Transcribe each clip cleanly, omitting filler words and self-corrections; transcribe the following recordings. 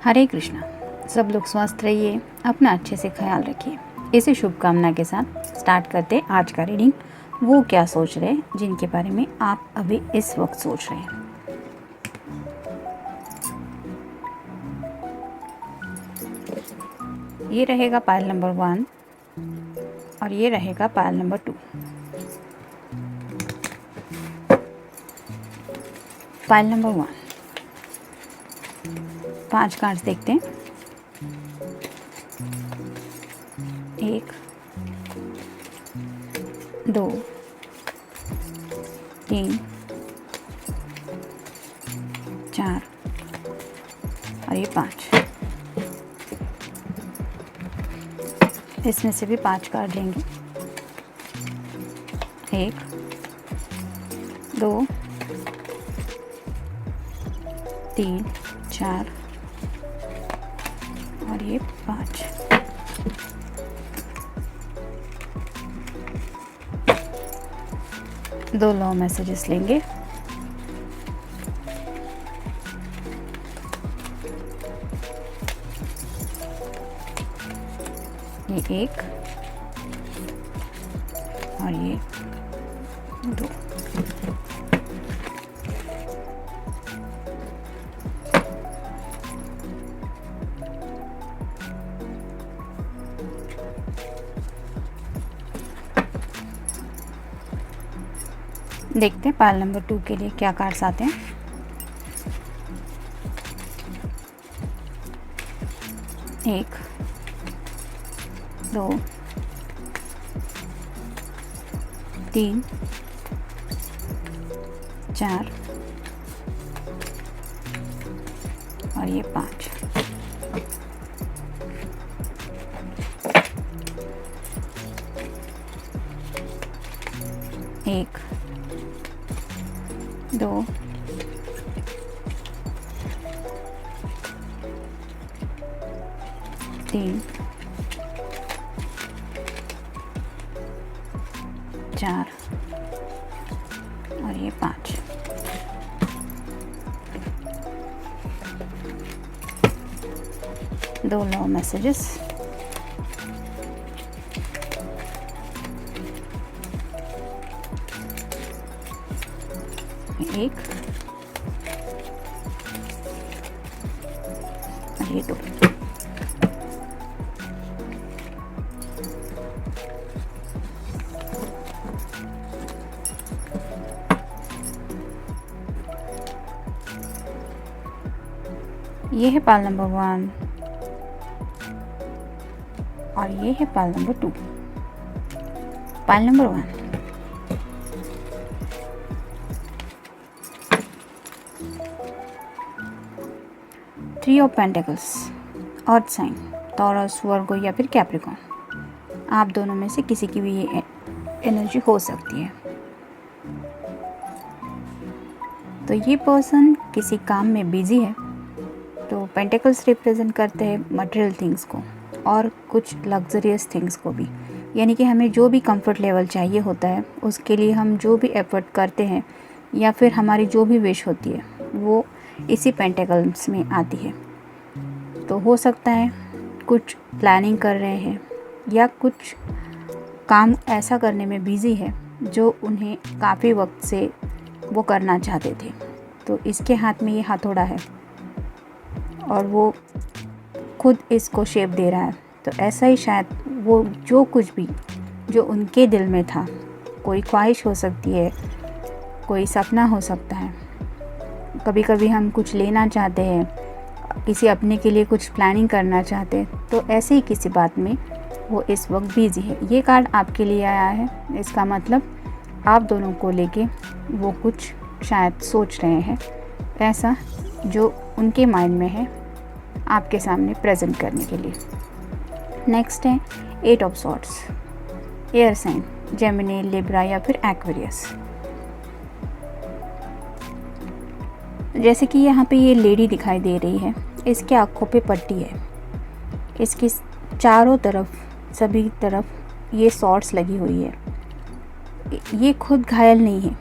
हरे कृष्णा। सब लोग स्वस्थ रहिए, अपना अच्छे से ख्याल रखिए। इसी शुभकामना के साथ स्टार्ट करते आज का रीडिंग। वो क्या सोच रहे हैं जिनके बारे में आप अभी इस वक्त सोच रहे हैं। ये रहेगा पायल नंबर 1 और ये रहेगा पायल नंबर 2। पायल नंबर 1, 5 कार्ड्स देखते हैं। 1 2 3 4 और ये 5। इसमें से भी 5 कार्ड लेंगे। 1 2 3 4 और ये 5। दो लॉ मैसेजेस लेंगे। ये 1 और ये 2। देखते हैं पायल नंबर 2 के लिए क्या कार्ड्स आते हैं। एक 2 3 4 और ये 5। एक 2 3 4 और ये 5। दो लॉ मैसेजेस। एक और ये 2। ये है पायल नंबर 1 और ये है pile number 2। Pile number 1, three of pentacles, earth sign, Taurus, Virgo या फिर कैप्रिकॉर्न। आप दोनों में से किसी की भी ये एनर्जी हो सकती है। तो ये पर्सन किसी काम में बिजी है। तो पेंटिकल्स रिप्रेजेंट करते हैं मटेरियल थिंग्स को और कुछ लग्जरियस थिंग्स को भी, यानी कि हमें जो भी कंफर्ट लेवल चाहिए होता है उसके लिए हम जो भी एफर्ट करते हैं या फिर हमारी जो भी विश होती है वो इसी पेंटिकल्स में आती है। तो हो सकता है कुछ प्लानिंग कर रहे हैं या कुछ काम ऐसा करने में बिज़ी है जो उन्हें काफ़ी वक्त से वो करना चाहते थे। तो इसके हाथ में ये हथौड़ा है और वो खुद इसको शेप दे रहा है। तो ऐसा ही शायद वो जो कुछ भी जो उनके दिल में था, कोई ख्वाहिश हो सकती है, कोई सपना हो सकता है। कभी कभी हम कुछ लेना चाहते हैं, किसी अपने के लिए कुछ प्लानिंग करना चाहते हैं, तो ऐसे ही किसी बात में वो इस वक्त बिजी है। ये कार्ड आपके लिए आया है। इसका मतलब आप दोनों को लेके वो कुछ शायद सोच रहे हैं ऐसा जो उनके माइंड में है आपके सामने प्रेजेंट करने के लिए। नेक्स्ट है 8 of swords, air sign, Gemini, Libra या फिर एक्वेरियस। जैसे कि यहाँ पे ये लेडी दिखाई दे रही है, इसके आँखों पे पट्टी है, इसकी चारों तरफ सभी तरफ ये सॉर्ड्स लगी हुई है। ये खुद घायल नहीं है,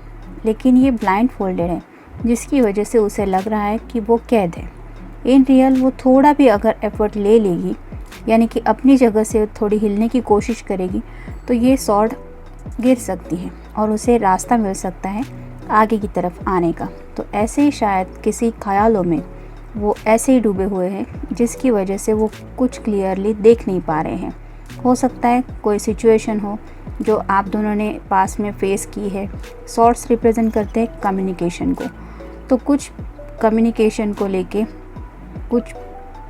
लेकिन ये ब्लाइंड फोल्डेड है, जिसकी वजह से उसे लग रहा है कि वो कैद है। इन रियल वो थोड़ा भी अगर एफ़र्ट ले लेगी, यानी कि अपनी जगह से थोड़ी हिलने की कोशिश करेगी, तो ये सॉर्ड गिर सकती है और उसे रास्ता मिल सकता है आगे की तरफ आने का। तो ऐसे ही शायद किसी ख्यालों में वो ऐसे ही डूबे हुए हैं जिसकी वजह से वो कुछ क्लियरली देख नहीं पा रहे हैं। हो सकता है कोई सिचुएशन हो जो आप दोनों ने पास में फेस की है। सॉर्ड्स रिप्रेजेंट करते हैं कम्युनिकेशन को, तो कुछ कम्युनिकेशन को लेके कुछ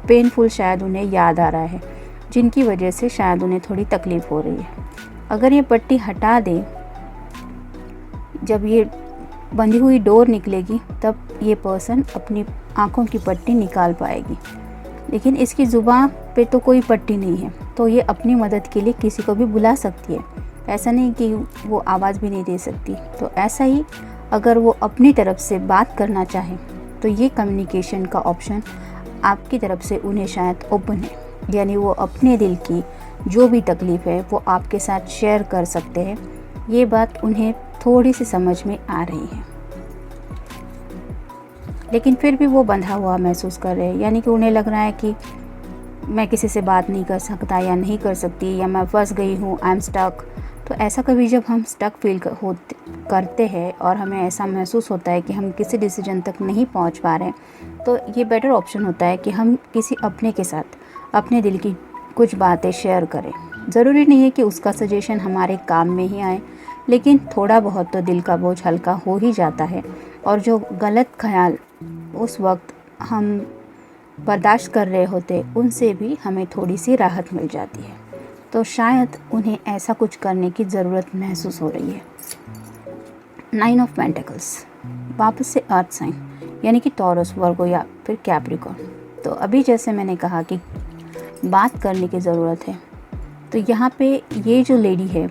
पेनफुल शायद उन्हें याद आ रहा है, जिनकी वजह से शायद उन्हें थोड़ी तकलीफ़ हो रही है। अगर ये पट्टी हटा दें, जब ये बंधी हुई डोर निकलेगी तब ये पर्सन अपनी आँखों की पट्टी निकाल पाएगी। लेकिन इसकी ज़ुबान पे तो कोई पट्टी नहीं है, तो ये अपनी मदद के लिए किसी को भी बुला सकती है। ऐसा नहीं कि वो आवाज़ भी नहीं दे सकती। तो ऐसा ही अगर वो अपनी तरफ से बात करना चाहे तो ये कम्युनिकेशन का ऑप्शन आपकी तरफ से उन्हें शायद ओपन है, यानी वो अपने दिल की जो भी तकलीफ़ है वो आपके साथ शेयर कर सकते हैं। ये बात उन्हें थोड़ी सी समझ में आ रही है, लेकिन फिर भी वो बंधा हुआ महसूस कर रहे हैं, यानी कि उन्हें लग रहा है कि मैं किसी से बात नहीं कर सकता या नहीं कर सकती, या मैं फंस गई हूँ, आई एम स्टक। तो ऐसा कभी जब हम स्टक फील करते हैं और हमें ऐसा महसूस होता है कि हम किसी डिसीजन तक नहीं पहुँच पा रहे हैं, तो ये बेटर ऑप्शन होता है कि हम किसी अपने के साथ अपने दिल की कुछ बातें शेयर करें। ज़रूरी नहीं है कि उसका सजेशन हमारे काम में ही आए, लेकिन थोड़ा बहुत तो दिल का बोझ हल्का हो ही जाता है, और जो गलत ख्याल उस वक्त हम बर्दाश्त कर रहे होते उनसे भी हमें थोड़ी सी राहत मिल जाती है। तो शायद उन्हें ऐसा कुछ करने की ज़रूरत महसूस हो रही है। 9 ऑफ पेंटिकल्स वापस से अर्थ साइन, यानी कि टॉरस, वर्गो या फिर कैप्रिकॉर्न। तो अभी जैसे मैंने कहा कि बात करने की ज़रूरत है, तो यहाँ पे ये जो लेडी है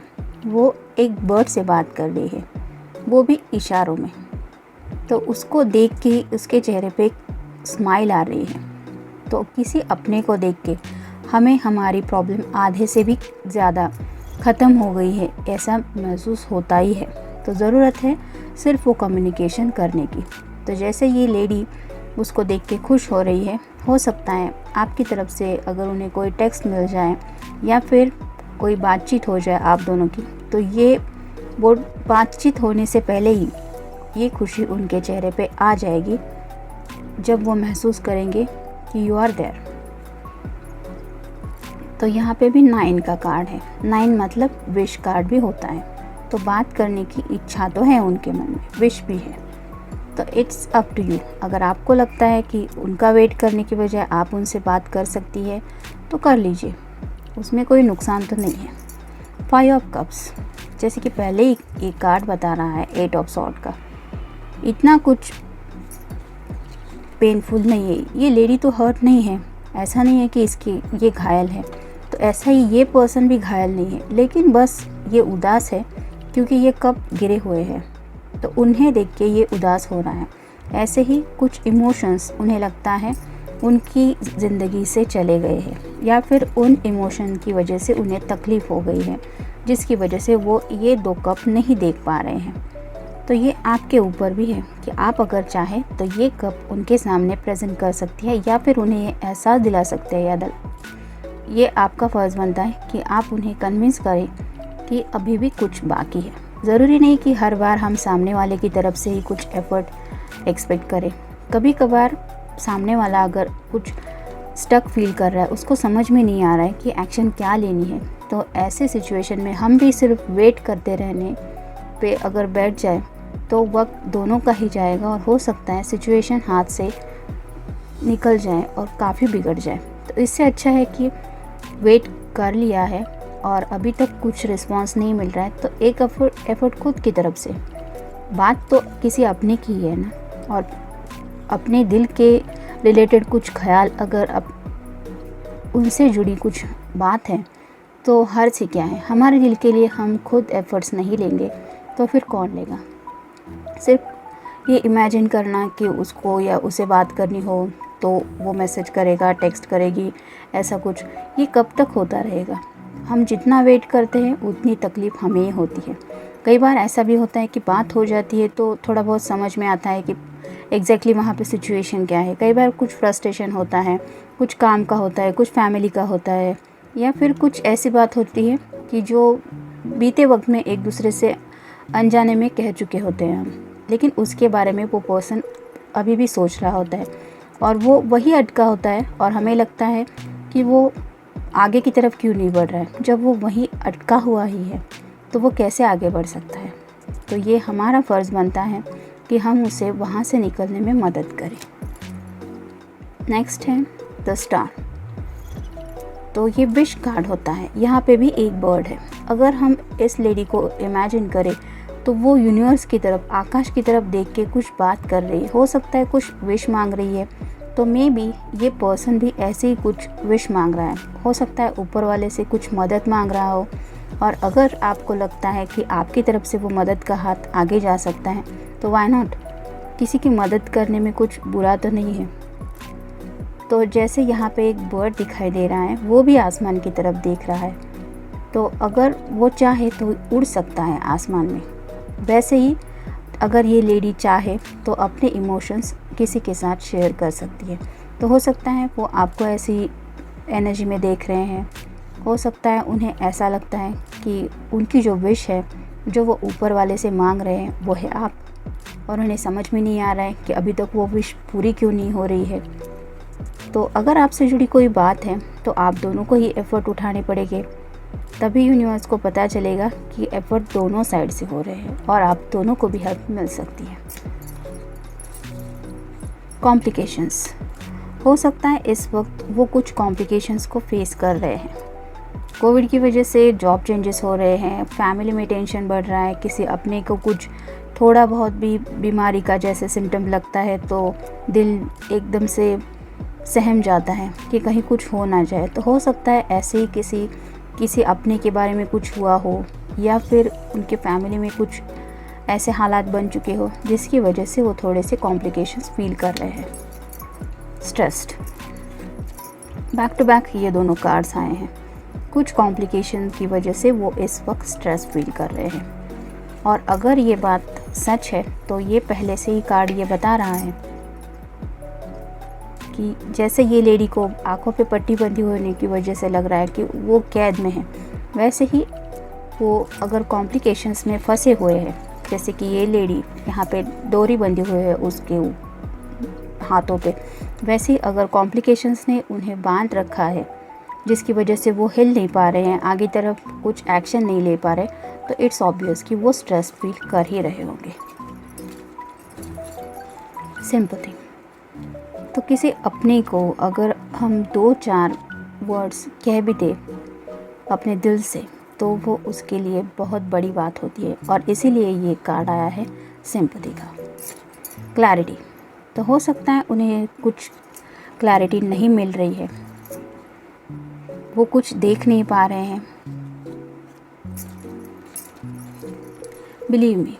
वो एक बर्ड से बात कर रही है, वो भी इशारों में। तो उसको देख के उसके चेहरे पे एक स्माइल आ रही है। तो किसी अपने को देख के हमें हमारी प्रॉब्लम आधे से भी ज़्यादा ख़त्म हो गई है ऐसा महसूस होता ही है। तो ज़रूरत है सिर्फ वो कम्युनिकेशन करने की। तो जैसे ये लेडी उसको देख के खुश हो रही है, हो सकता है आपकी तरफ से अगर उन्हें कोई टेक्स्ट मिल जाए या फिर कोई बातचीत हो जाए आप दोनों की, तो ये वो बातचीत होने से पहले ही ये खुशी उनके चेहरे पे आ जाएगी जब वो महसूस करेंगे कि यू आर देयर। तो यहाँ पे भी 9 का कार्ड है। 9 मतलब विश कार्ड भी होता है। तो बात करने की इच्छा तो है उनके मन में, विश भी है। तो इट्स अप टू यू। अगर आपको लगता है कि उनका वेट करने की बजाय आप उनसे बात कर सकती है तो कर लीजिए, उसमें कोई नुकसान तो नहीं है। 5 ऑफ कप्स, जैसे कि पहले ही एक कार्ड बता रहा है 8 ऑफ सॉर्ड का, इतना कुछ पेनफुल नहीं है। ये लेडी तो हर्ट नहीं है, ऐसा नहीं है कि इसकी ये घायल है। तो ऐसा ही ये पर्सन भी घायल नहीं है, लेकिन बस ये उदास है क्योंकि ये कप गिरे हुए हैं, तो उन्हें देख के ये उदास हो रहा है। ऐसे ही कुछ इमोशंस उन्हें लगता है उनकी ज़िंदगी से चले गए हैं, या फिर उन इमोशन की वजह से उन्हें तकलीफ़ हो गई है, जिसकी वजह से वो ये 2 कप नहीं देख पा रहे हैं। तो ये आपके ऊपर भी है कि आप अगर चाहें तो ये कप उनके सामने प्रेजेंट कर सकती है, या फिर उन्हें ये एहसास दिला सकते हैं, या ये आपका फ़र्ज़ बनता है कि आप उन्हें कन्विंस करें कि अभी भी कुछ बाकी है। ज़रूरी नहीं कि हर बार हम सामने वाले की तरफ से ही कुछ एफ़र्ट एक्सपेक्ट करें। कभी कभार सामने वाला अगर कुछ स्टक फील कर रहा है, उसको समझ में नहीं आ रहा है कि एक्शन क्या लेनी है, तो ऐसे सिचुएशन में हम भी सिर्फ वेट करते रहने पे अगर बैठ जाए तो वक्त दोनों का ही जाएगा, और हो सकता है सिचुएशन हाथ से निकल जाए और काफ़ी बिगड़ जाए। तो इससे अच्छा है कि वेट कर लिया है और अभी तक कुछ रिस्पांस नहीं मिल रहा है, तो एक एफर्ट खुद की तरफ से। बात तो किसी अपने की है ना, और अपने दिल के रिलेटेड कुछ ख्याल अगर उनसे जुड़ी कुछ बात है तो हर्ज से क्या है। हमारे दिल के लिए हम खुद एफर्ट्स नहीं लेंगे तो फिर कौन लेगा। सिर्फ ये इमेजिन करना कि उसको या उसे बात करनी हो तो वो मैसेज करेगा, टेक्स्ट करेगी, ऐसा कुछ, ये कब तक होता रहेगा। हम जितना वेट करते हैं उतनी तकलीफ़ हमें ही होती है। कई बार ऐसा भी होता है कि बात हो जाती है तो थोड़ा बहुत समझ में आता है कि एग्जैक्टली वहाँ पे सिचुएशन क्या है। कई बार कुछ फ्रस्ट्रेशन होता है, कुछ काम का होता है, कुछ फैमिली का होता है, या फिर कुछ ऐसी बात होती है कि जो बीते वक्त में एक दूसरे से अनजाने में कह चुके होते हैं हम, लेकिन उसके बारे में वो पर्सन अभी भी सोच रहा होता है और वो वही अटका होता है और हमें लगता है कि वो आगे की तरफ क्यों नहीं बढ़ रहा है। जब वो वहीं अटका हुआ ही है तो वो कैसे आगे बढ़ सकता है। तो ये हमारा फ़र्ज़ बनता है कि हम उसे वहाँ से निकलने में मदद करें। नेक्स्ट है द स्टार। तो ये विश कार्ड होता है। यहाँ पे भी एक बर्ड है। अगर हम इस लेडी को इमेजिन करें तो वो यूनिवर्स की तरफ, आकाश की तरफ देख के कुछ बात कर रही है। हो सकता है कुछ विश मांग रही है, तो मे बी ये पर्सन भी ऐसे ही कुछ विश मांग रहा है। हो सकता है ऊपर वाले से कुछ मदद मांग रहा हो, और अगर आपको लगता है कि आपकी तरफ से वो मदद का हाथ आगे जा सकता है तो व्हाई नॉट। किसी की मदद करने में कुछ बुरा तो नहीं है। तो जैसे यहाँ पे एक बर्ड दिखाई दे रहा है, वो भी आसमान की तरफ देख रहा है, तो अगर वो चाहे तो उड़ सकता है आसमान में। वैसे ही अगर ये लेडी चाहे तो अपने इमोशंस किसी के साथ शेयर कर सकती है। तो हो सकता है वो आपको ऐसी एनर्जी में देख रहे हैं, हो सकता है उन्हें ऐसा लगता है कि उनकी जो विश है, जो वो ऊपर वाले से मांग रहे हैं, वो है आप, और उन्हें समझ में नहीं आ रहा है कि अभी तक वो विश पूरी क्यों नहीं हो रही है। तो अगर आपसे जुड़ी कोई बात है तो आप दोनों को ही एफ़र्ट उठाने पड़ेंगे, तभी यूनिवर्स को पता चलेगा कि एफ़र्ट दोनों साइड से हो रहे हैं और आप दोनों को भी हेल्प मिल सकती है। कॉम्प्लिकेशंस। हो सकता है इस वक्त वो कुछ कॉम्प्लिकेशंस को फेस कर रहे हैं। कोविड की वजह से जॉब चेंजेस हो रहे हैं, फैमिली में टेंशन बढ़ रहा है, किसी अपने को कुछ थोड़ा बहुत भी बीमारी का जैसे सिम्टम लगता है तो दिल एकदम से सहम जाता है कि कहीं कुछ हो ना जाए। तो हो सकता है ऐसे ही किसी अपने के बारे में कुछ हुआ हो, या फिर उनके फैमिली में कुछ ऐसे हालात बन चुके हो जिसकी वजह से वो थोड़े से कॉम्प्लिकेशंस फील कर रहे हैं। स्ट्रेस्ड। बैक टू बैक ये दोनों कार्ड्स आए हैं। कुछ कॉम्प्लिकेशन की वजह से वो इस वक्त स्ट्रेस फील कर रहे हैं, और अगर ये बात सच है तो ये पहले से ही कार्ड ये बता रहा है कि जैसे ये लेडी को आंखों पे पट्टी बंधी होने की वजह से लग रहा है कि वो कैद में है, वैसे ही वो अगर कॉम्प्लिकेशंस में फंसे हुए हैं, जैसे कि ये लेडी यहाँ पे डोरी बंधी हुई है उसके हाथों पे, वैसे ही अगर कॉम्प्लिकेशंस ने उन्हें बांध रखा है जिसकी वजह से वो हिल नहीं पा रहे हैं, आगे तरफ कुछ एक्शन नहीं ले पा रहे, तो इट्स ऑब्वियस कि वो स्ट्रेस फील कर ही रहे होंगे। सिंपैथी। तो किसी अपने को अगर हम 2-4 वर्ड्स कह भी दें अपने दिल से, तो वो उसके लिए बहुत बड़ी बात होती है, और इसीलिए ये कार्ड आया है सिंपैथी का। क्लैरिटी। तो हो सकता है उन्हें कुछ क्लैरिटी नहीं मिल रही है, वो कुछ देख नहीं पा रहे हैं। बिलीव मी,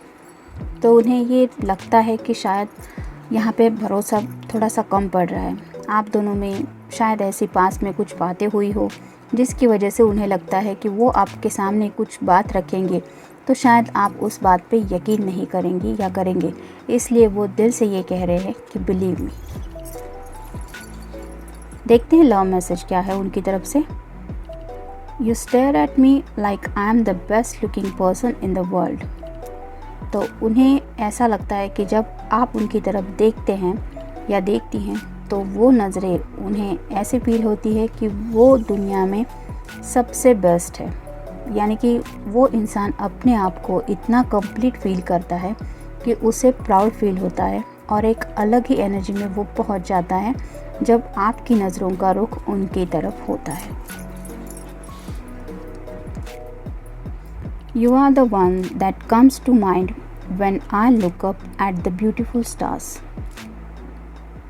तो उन्हें ये लगता है कि शायद यहाँ पे भरोसा थोड़ा सा कम पड़ रहा है। आप दोनों में शायद ऐसी पास में कुछ बातें हुई हो जिसकी वजह से उन्हें लगता है कि वो आपके सामने कुछ बात रखेंगे तो शायद आप उस बात पे यकीन नहीं करेंगी या करेंगे, इसलिए वो दिल से ये कह रहे हैं कि बिलीव मी। देखते हैं लव मैसेज क्या है उनकी तरफ से। You stare at me like I am the best looking person in the world. तो उन्हें ऐसा लगता है कि जब आप उनकी तरफ देखते हैं या देखती हैं तो वो नज़रें उन्हें ऐसे फील होती है कि वो दुनिया में सबसे बेस्ट है, यानी कि वो इंसान अपने आप को इतना कंप्लीट फील करता है कि उसे प्राउड फील होता है, और एक अलग ही एनर्जी में वो पहुंच जाता है जब आपकी नज़रों का रुख उनकी तरफ होता है। You are the one that comes to mind when I look up at the beautiful stars.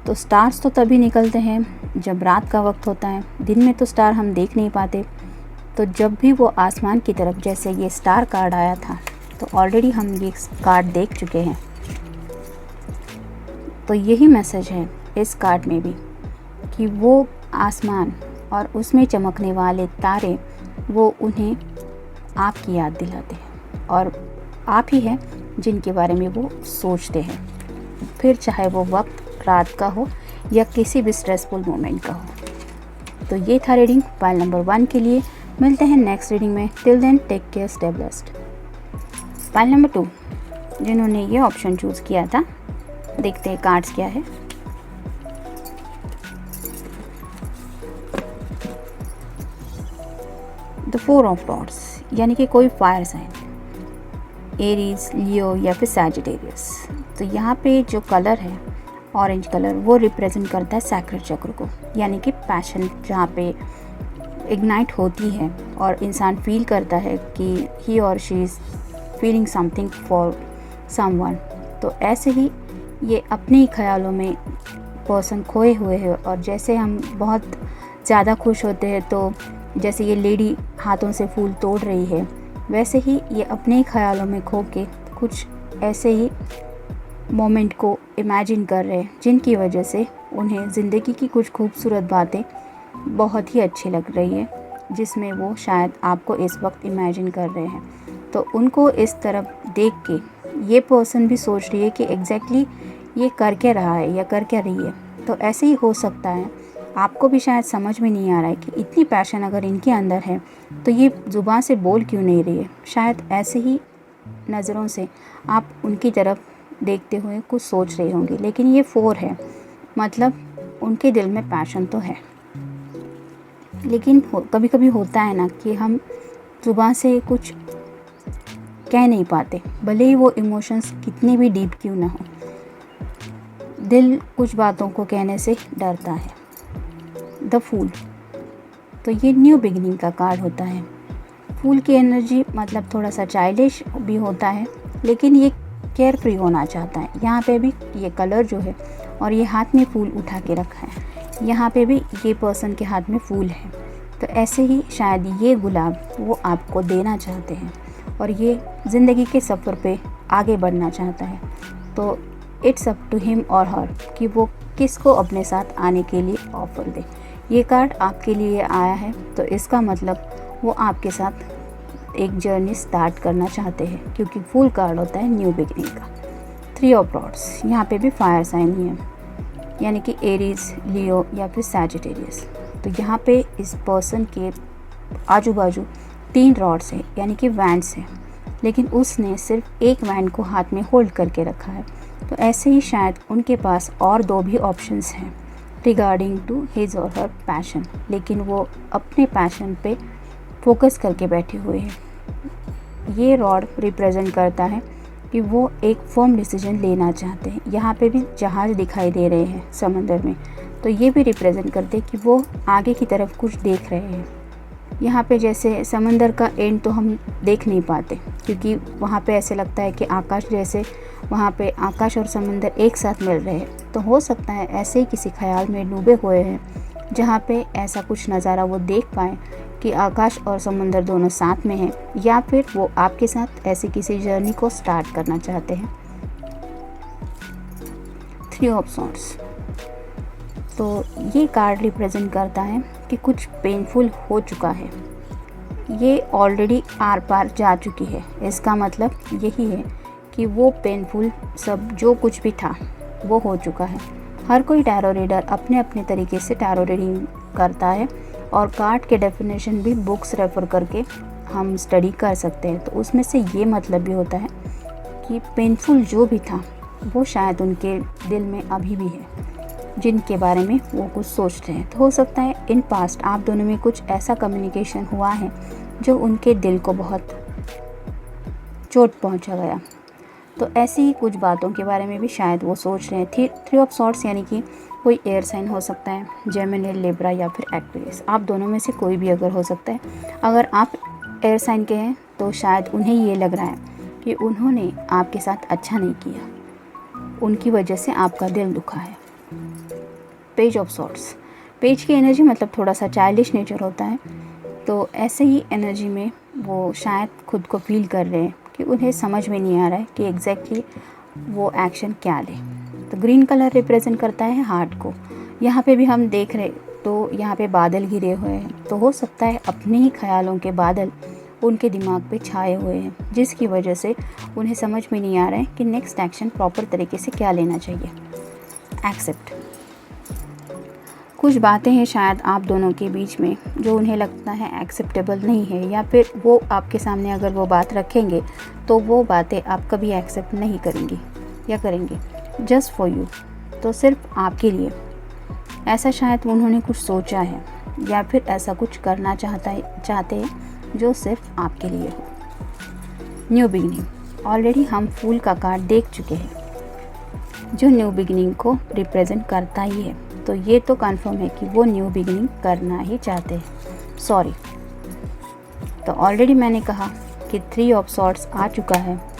तो स्टार्स तो तभी निकलते हैं जब रात का वक्त होता है, दिन में तो स्टार हम देख नहीं पाते। तो जब भी वो आसमान की तरफ, जैसे ये स्टार कार्ड आया था, तो ऑलरेडी हम ये कार्ड देख चुके हैं, तो यही मैसेज है इस कार्ड में भी कि वो आसमान और उसमें चमकने वाले तारे वो उन्हें आपकी याद दिलाते हैं, और आप ही हैं जिनके बारे में वो सोचते हैं। फिर चाहे वो वक्त रात का हो या किसी भी स्ट्रेसफुल मोमेंट का हो। तो ये था रीडिंग पाइल नंबर 1 के लिए। मिलते हैं नेक्स्ट रीडिंग में। Till then take care, stay blessed. Pile number 2 जिन्होंने ये ऑप्शन चूज़ किया था, देखते हैं कार्ड्स क्या है। द 4 ऑफ रॉड्स, यानी कि कोई फायर साइन, एरीज, लियो या फिर सैजिटेरियस। तो यहाँ पे जो कलर है ऑरेंज कलर, वो रिप्रेजेंट करता है सैक्रेड चक्र को, यानी कि पैशन जहाँ पे इग्नाइट होती है और इंसान फील करता है कि ही और she is feeling something for someone. तो ऐसे ही ये अपने ही ख्यालों में पर्सन खोए हुए है। और जैसे हम बहुत ज़्यादा खुश होते हैं, तो जैसे ये लेडी हाथों से फूल तोड़ रही है, वैसे ही ये अपने ही ख्यालों में खो के कुछ ऐसे ही मोमेंट को इमेजिन कर रहे हैं, जिनकी वजह से उन्हें ज़िंदगी की कुछ खूबसूरत बातें बहुत ही अच्छी लग रही है, जिसमें वो शायद आपको इस वक्त इमेजिन कर रहे हैं। तो उनको इस तरफ देख के ये पर्सन भी सोच रही है कि एग्जैक्टली ये कर क्या रहा है या कर क्या रही है। तो ऐसे ही हो सकता है आपको भी शायद समझ में नहीं आ रहा है कि इतनी पैशन अगर इनके अंदर है तो ये ज़ुबान से बोल क्यों नहीं रही है। शायद ऐसे ही नज़रों से आप उनकी तरफ देखते हुए कुछ सोच रहे होंगे, लेकिन ये 4 है, मतलब उनके दिल में पैशन तो है। लेकिन कभी कभी होता है ना कि हम ज़ुबान से कुछ कह नहीं पाते, भले ही वो इमोशंस कितने भी डीप क्यों ना हो। दिल कुछ बातों को कहने से डरता है। द फूल, तो ये न्यू बिगिनिंग का कार्ड होता है। फूल की एनर्जी मतलब थोड़ा सा चाइल्डिश भी होता है, लेकिन ये केयर फ्री होना चाहता है। यहाँ पे भी ये कलर जो है और ये हाथ में फूल उठा के रखा है, यहाँ पे भी ये पर्सन के हाथ में फूल है। तो ऐसे ही शायद ये गुलाब वो आपको देना चाहते हैं और ये ज़िंदगी के सफ़र पे आगे बढ़ना चाहता है। तो इट्स अप टू हिम और हर कि वो किसको अपने साथ आने के लिए ऑफ़र दे। ये कार्ड आपके लिए आया है, तो इसका मतलब वो आपके साथ एक जर्नी स्टार्ट करना चाहते हैं, क्योंकि फुल कार्ड होता है न्यू बिगिनिंग का। 3 ऑफ रॉड्स, यहाँ पे भी फायर साइन ही है, यानी कि एरीज, लियो या फिर सैजिटेरियस। तो यहाँ पे इस पर्सन के आजू बाजू 3 रॉड्स हैं, यानी कि वैंड्स हैं, लेकिन उसने सिर्फ एक वैंड को हाथ में होल्ड करके रखा है। तो ऐसे ही शायद उनके पास और 2 भी ऑप्शंस हैं रिगार्डिंग टू हिज और हर पैशन, लेकिन वो अपने पैशन पे फोकस करके बैठे हुए हैं। ये रॉड रिप्रेजेंट करता है कि वो एक फर्म डिसीजन लेना चाहते हैं। यहाँ पे भी जहाज़ दिखाई दे रहे हैं समंदर में, तो ये भी रिप्रेजेंट करते हैं कि वो आगे की तरफ कुछ देख रहे हैं। यहाँ पे जैसे समंदर का एंड तो हम देख नहीं पाते, क्योंकि वहाँ पे ऐसे लगता है कि आकाश जैसे वहाँ पे आकाश और समंदर एक साथ मिल रहे हैं। तो हो सकता है ऐसे ही किसी ख्याल में डूबे हुए हैं, जहाँ पे ऐसा कुछ नज़ारा वो देख पाएँ कि आकाश और समंदर दोनों साथ में हैं, या फिर वो आपके साथ ऐसी किसी जर्नी को स्टार्ट करना चाहते हैं। 3 ऑफ सॉर्ड्स, तो ये कार्ड रिप्रेजेंट करता है कि कुछ पेनफुल हो चुका है, ये ऑलरेडी आर पार जा चुकी है। इसका मतलब यही है कि वो पेनफुल सब जो कुछ भी था वो हो चुका है। हर कोई टैरो रीडर अपने अपने तरीके से टैरो रीडिंग करता है, और कार्ड के डेफिनेशन भी बुक्स रेफ़र करके हम स्टडी कर सकते हैं। तो उसमें से ये मतलब भी होता है कि पेनफुल जो भी था वो शायद उनके दिल में अभी भी है, जिनके बारे में वो कुछ सोच रहे हैं। तो हो सकता है इन पास्ट आप दोनों में कुछ ऐसा कम्युनिकेशन हुआ है जो उनके दिल को बहुत चोट पहुंचा गया। तो ऐसी ही कुछ बातों के बारे में भी शायद वो सोच रहे हैं। 3 ऑफ सॉर्ड्स यानी कि कोई एयर साइन हो सकता है, जेमिनी, लिब्रा या फिर एक्वेरियस। आप दोनों में से कोई भी अगर हो सकता है। अगर आप एयर साइन के हैं तो शायद उन्हें ये लग रहा है कि उन्होंने आपके साथ अच्छा नहीं किया, उनकी वजह से आपका दिल दुखा है। पेज ऑफ सॉर्ड्स, पेज की एनर्जी मतलब थोड़ा सा चाइल्डिश नेचर होता है। तो ऐसे ही एनर्जी में वो शायद खुद को फील कर रहे हैं कि उन्हें समझ में नहीं आ रहा है कि एग्जैक्टली वो एक्शन क्या ले। तो ग्रीन कलर रिप्रेजेंट करता है हार्ट को। यहाँ पे भी हम देख रहे तो यहाँ पे बादल घिरे हुए हैं, तो हो सकता है अपने ही ख्यालों के बादल उनके दिमाग पे छाए हुए हैं, जिसकी वजह से उन्हें समझ में नहीं आ रहा है कि नेक्स्ट एक्शन प्रॉपर तरीके से क्या लेना चाहिए। एक्सेप्ट। कुछ बातें हैं शायद आप दोनों के बीच में जो उन्हें लगता है एक्सेप्टेबल नहीं है, या फिर वो आपके सामने अगर वो बात रखेंगे तो वो बातें आप कभी एक्सेप्ट नहीं करेंगी या करेंगे। जस्ट फॉर यू, तो सिर्फ आपके लिए। ऐसा शायद उन्होंने कुछ सोचा है या फिर ऐसा कुछ करना चाहते हैं जो सिर्फ आपके लिए हो। New beginning. ऑलरेडी हम फूल का कार्ड देख चुके हैं जो न्यू बिगिनिंग को रिप्रेजेंट करता ही है, तो ये तो कंफर्म है कि वो न्यू बिगिनिंग करना ही चाहते हैं। सॉरी। तो ऑलरेडी मैंने कहा कि 3 ऑफ सॉर्ड्स आ चुका है।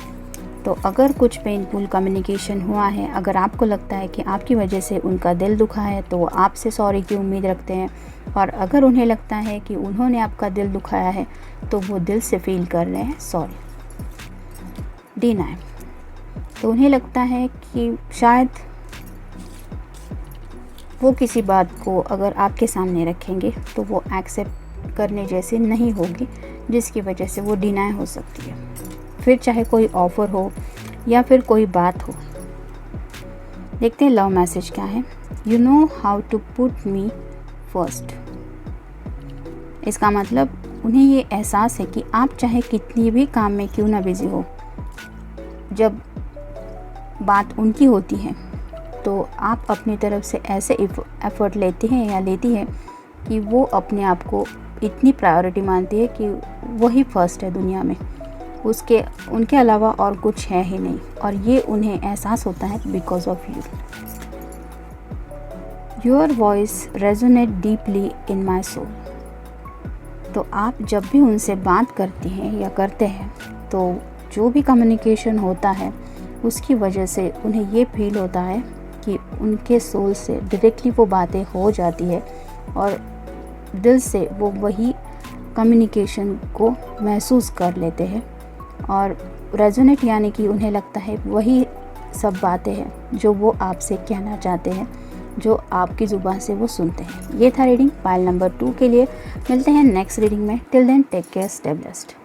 तो अगर कुछ पेनफुल कम्युनिकेशन हुआ है, अगर आपको लगता है कि आपकी वजह से उनका दिल दुखा है, तो वो आपसे सॉरी की उम्मीद रखते हैं। और अगर उन्हें लगता है कि उन्होंने आपका दिल दुखाया है, तो वो दिल से फील कर रहे हैं सॉरी। डिनाई। तो उन्हें लगता है कि शायद वो किसी बात को अगर आपके सामने रखेंगे तो वो एक्सेप्ट करने जैसी नहीं होगी, जिसकी वजह से वो डिनाई हो सकती है। फिर चाहे कोई ऑफ़र हो या फिर कोई बात हो। देखते हैं लव मैसेज क्या है। You know how to put me first. इसका मतलब उन्हें ये एहसास है कि आप चाहे कितनी भी काम में क्यों ना बिज़ी हो, जब बात उनकी होती है तो आप अपनी तरफ से ऐसे एफ़र्ट लेते हैं या लेती है कि वो अपने आप को इतनी प्रायोरिटी मानती है कि वही फर्स्ट है दुनिया में, उनके अलावा और कुछ है ही नहीं। और ये उन्हें एहसास होता है because of you. Your voice resonate deeply in my soul. तो आप जब भी उनसे बात करती हैं या करते हैं, तो जो भी कम्युनिकेशन होता है उसकी वजह से उन्हें ये फील होता है कि उनके सोल से डायरेक्टली वो बातें हो जाती है और दिल से वो वही कम्युनिकेशन को महसूस कर लेते हैं। और रेजोनेट यानी कि उन्हें लगता है वही सब बातें हैं जो वो आपसे कहना चाहते हैं, जो आपकी ज़ुबान से वो सुनते हैं। ये था रीडिंग पाइल नंबर 2 के लिए। मिलते हैं नेक्स्ट रीडिंग में। Till then take care, stay blessed.